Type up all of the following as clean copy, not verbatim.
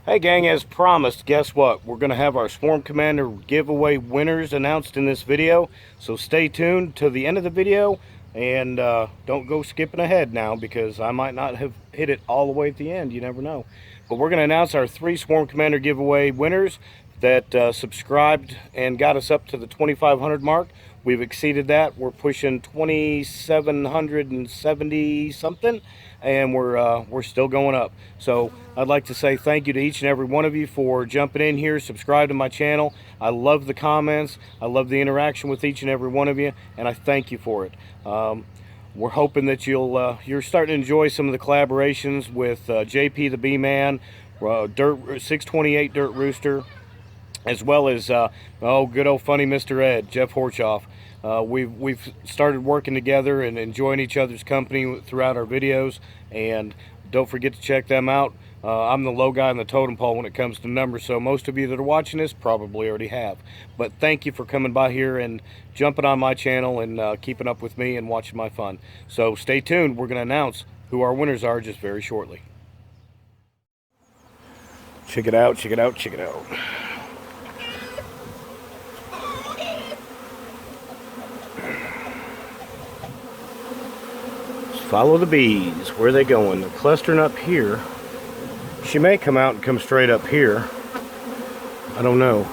Hey gang, as promised, guess what? We're going to have our Swarm Commander giveaway winners announced in this video. So stay tuned to the end of the video and don't go skipping ahead now because I might not have hit it all the way at the end. You never know. But we're going to announce our 3 Swarm Commander giveaway winners that subscribed and got us up to the 2,500 mark. We've exceeded that. We're pushing 2,770 something, and we're still going up. So I'd like to say thank you to each and every one of you for jumping in here, subscribe to my channel. I love the comments. I love the interaction with each and every one of you, and I thank you for it. We're hoping that you're starting to enjoy some of the collaborations with JP the Beeman, 628 Dirt Rooster, as well as good old funny Mr.Ed, Jeff Horchoff. We've started working together and enjoying each other's company throughout our videos, and don't forget to check them out. I'm the low guy on the totem pole when it comes to numbers, so most of you that are watching this probably already have. But thank you for coming by here and jumping on my channel and keeping up with me and watching my fun. So stay tuned. We're going to announce who our winners are just very shortly. Check it out, check it out, check it out. Follow the bees. Where are they going? They're clustering up here. She may come out and come straight up here. I don't know.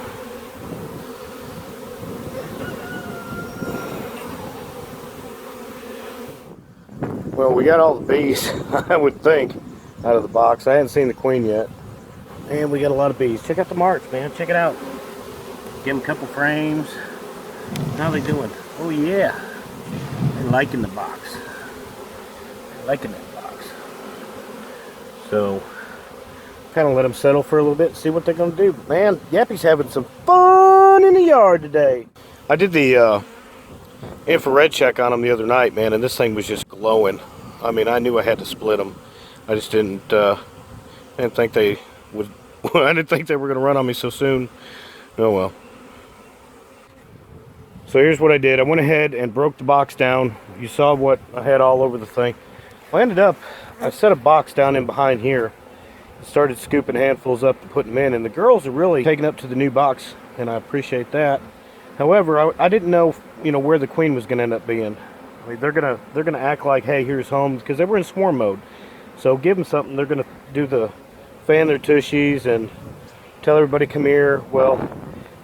Well, we got all the bees, I would think, out of the box. I hadn't seen the queen yet. And we got a lot of bees. Check out the marks, man. Check it out. Give them a couple frames. How are they doing? Oh, yeah. They're liking the box. Liking that box. So kind of let them settle for a little bit and see what they're going to do. Man, Yappy's having some fun in the yard today. I did the infrared check on them the other night, man, and this thing was just glowing. I mean, I knew I had to split them. I just didn't think they would. I didn't think they were going to run on me so soon. Oh well. So here's what I did. I went ahead and broke the box down. You saw what I had all over the thing. I set a box down in behind here, started scooping handfuls up and putting them in, and the girls are really taking up to the new box, and I appreciate that. However, I didn't know, where the queen was going to end up being. I mean, they're gonna act like, hey, here's home, because they were in swarm mode. So give them something. They're gonna do the fan their tushies and tell everybody come here. Well,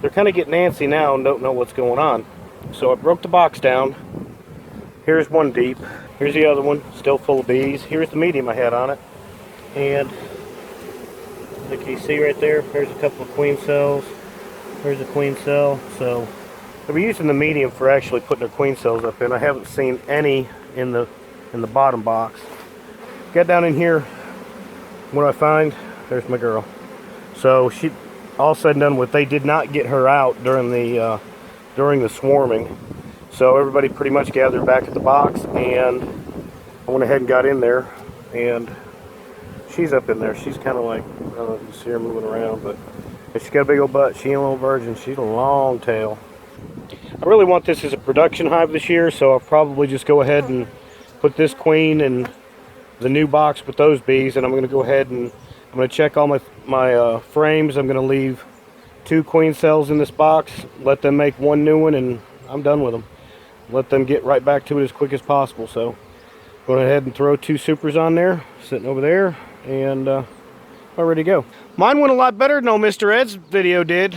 they're kind of getting antsy now and don't know what's going on. So I broke the box down. Here's one deep. Here's the other one, still full of bees. Here's the medium I had on it. And look, you see right there, there's a couple of queen cells. There's a queen cell. So they were using the medium for actually putting their queen cells up in. I haven't seen any in the bottom box. Got down in here, what I find, there's my girl. So she, all said and done with, they did not get her out during the swarming. So everybody pretty much gathered back at the box, and I went ahead and got in there, and she's up in there. She's kind of like, I don't know if you see her moving around, but she's got a big old butt. She ain't a little virgin. She's a long tail. I really want this as a production hive this year, so I'll probably just go ahead and put this queen in the new box with those bees, and I'm going to go ahead and I'm going to check all my frames. I'm going to leave 2 queen cells in this box, let them make 1 new one, and I'm done with them. Let them get right back to it as quick as possible. So go ahead and throw 2 supers on there, sitting over there, and we're ready to go. Mine went a lot better than old Mr. Ed's video did.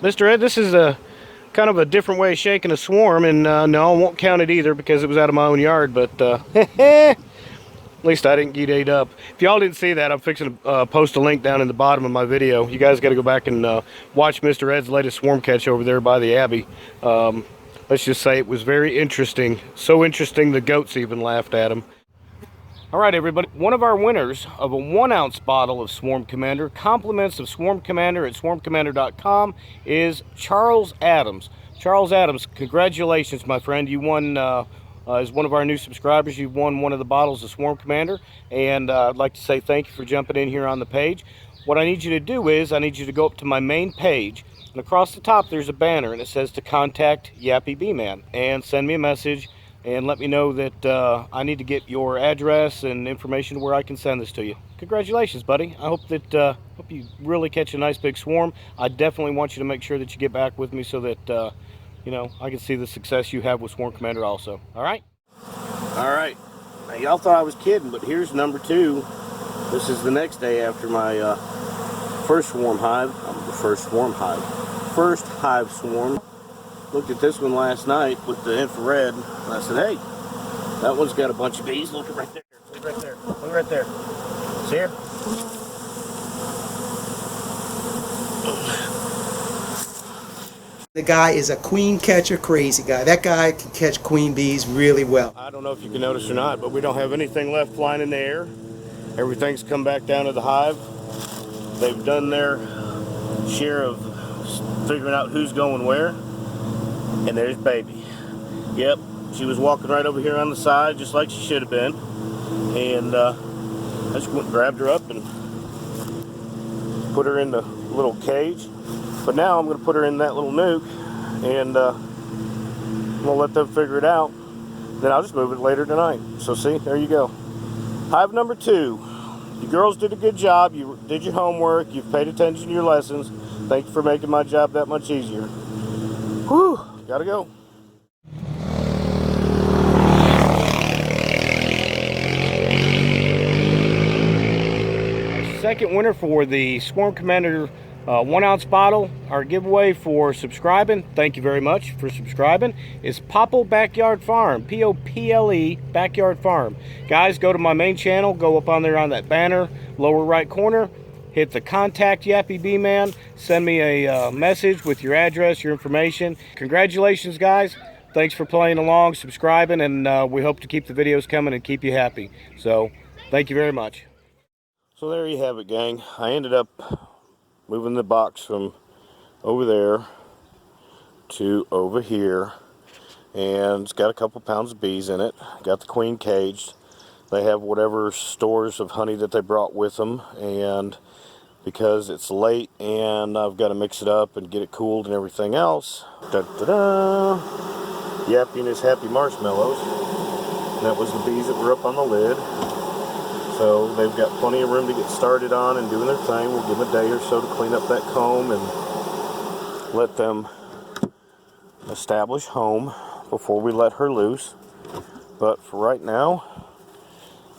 Mr. Ed, this is a kind of a different way of shaking a swarm, and no, I won't count it either because it was out of my own yard, but at least I didn't get ate up. If y'all didn't see that, I'm fixing to post a link down in the bottom of my video. You guys got to go back and watch Mr. Ed's latest swarm catch over there by the Abbey. Let's just say it was very interesting. So interesting the goats even laughed at him. Alright everybody, one of our winners of a 1-ounce bottle of Swarm Commander, compliments of Swarm Commander at swarmcommander.com, is Charles Adams. Charles Adams, congratulations my friend. You won as one of our new subscribers. You've won one of the bottles of Swarm Commander, and I'd like to say thank you for jumping in here on the page. what I need you to do is, I need you to go up to my main page, and across the top there's a banner, and it says to contact Yappy Beeman, and send me a message, and let me know that I need to get your address and information where I can send this to you. Congratulations, buddy. I hope that hope you really catch a nice big swarm. I definitely want you to make sure that you get back with me so that you know, I can see the success you have with Swarm Commander also. All right? All right. Now, y'all thought I was kidding, but here's number 2. This is the next day after my first swarm hive. First hive swarm. Looked at this one last night with the infrared, and I said, hey, that one's got a bunch of bees. Look right there. Look right there. Look right there. See her? The guy is a queen catcher crazy guy. That guy can catch queen bees really well. I don't know if you can notice or not, but we don't have anything left flying in the air. Everything's come back down to the hive. They've done their share of figuring out who's going where. And there's baby. Yep, she was walking right over here on the side just like she should have been. And I just went and grabbed her up and put her in the little cage. But now I'm going to put her in that little nuke, and I'm going to let them figure it out. Then I'll just move it later tonight. So see, there you go. Hive number 2. You girls did a good job. You did your homework. You've paid attention to your lessons. Thank you for making my job that much easier. Whew, gotta go. Second winner for the Swarm Commander 1 ounce bottle. Our giveaway for subscribing, thank you very much for subscribing, is Popple Backyard Farm. P-O-P-L-E Backyard Farm. Guys, go to my main channel, go up on there on that banner, lower right corner, hit the contact Yappy Beeman, send me a message with your address, your information. Congratulations, guys. Thanks for playing along, subscribing, and we hope to keep the videos coming and keep you happy. So, thank you very much. So there you have it, gang. I ended up moving the box from over there to over here, and it's got a couple pounds of bees in it. Got the queen caged. They have whatever stores of honey that they brought with them, and because it's late and I've got to mix it up and get it cooled and everything else, da-da-da, Yappy and his happy marshmallows. That was the bees that were up on the lid. So they've got plenty of room to get started on and doing their thing. We'll give them a day or so to clean up that comb and let them establish home before we let her loose. But for right now,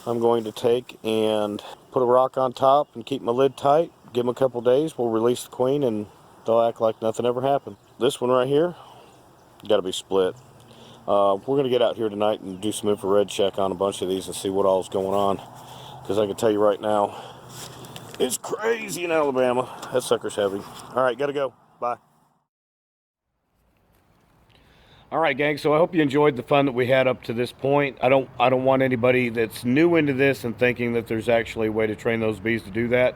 I'm going to take and put a rock on top and keep my lid tight. Give them a couple days. We'll release the queen and they'll act like nothing ever happened. This one right here, got to be split. We're going to get out here tonight and do some infrared check on a bunch of these and see what all's going on. Because I can tell you right now, it's crazy in Alabama. That sucker's heavy. All right, gotta go. Bye. All right, gang. So I hope you enjoyed the fun that we had up to this point. I don't want anybody that's new into this and thinking that there's actually a way to train those bees to do that.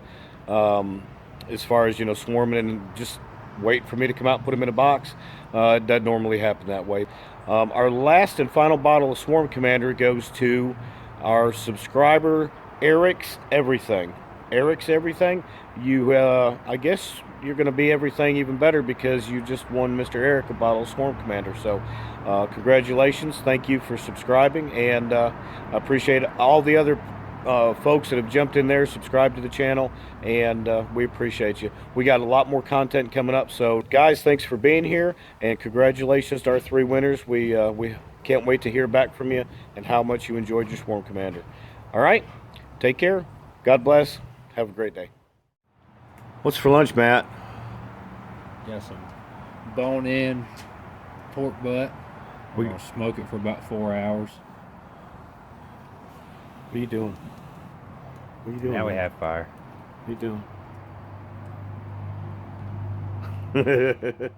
As far as, you know, swarming and just wait for me to come out and put them in a box, it doesn't normally happen that way. Our last and final bottle of Swarm Commander goes to our subscriber, Eric's Everything. Eric's Everything. You, I guess you're going to be everything even better because you just won Mr. Eric a bottle of Swarm Commander. So, congratulations. Thank you for subscribing, and I appreciate all the other folks that have jumped in there, subscribed to the channel, and we appreciate you. We got a lot more content coming up. So, guys, thanks for being here, and congratulations to our 3 winners. We can't wait to hear back from you and how much you enjoyed your Swarm Commander. All right. Take care. God bless. Have a great day. What's for lunch, Matt? Got some bone-in pork butt. We're going to smoke it for about 4 hours. What are you doing? What are you doing? Now we man? have fire. What are you doing?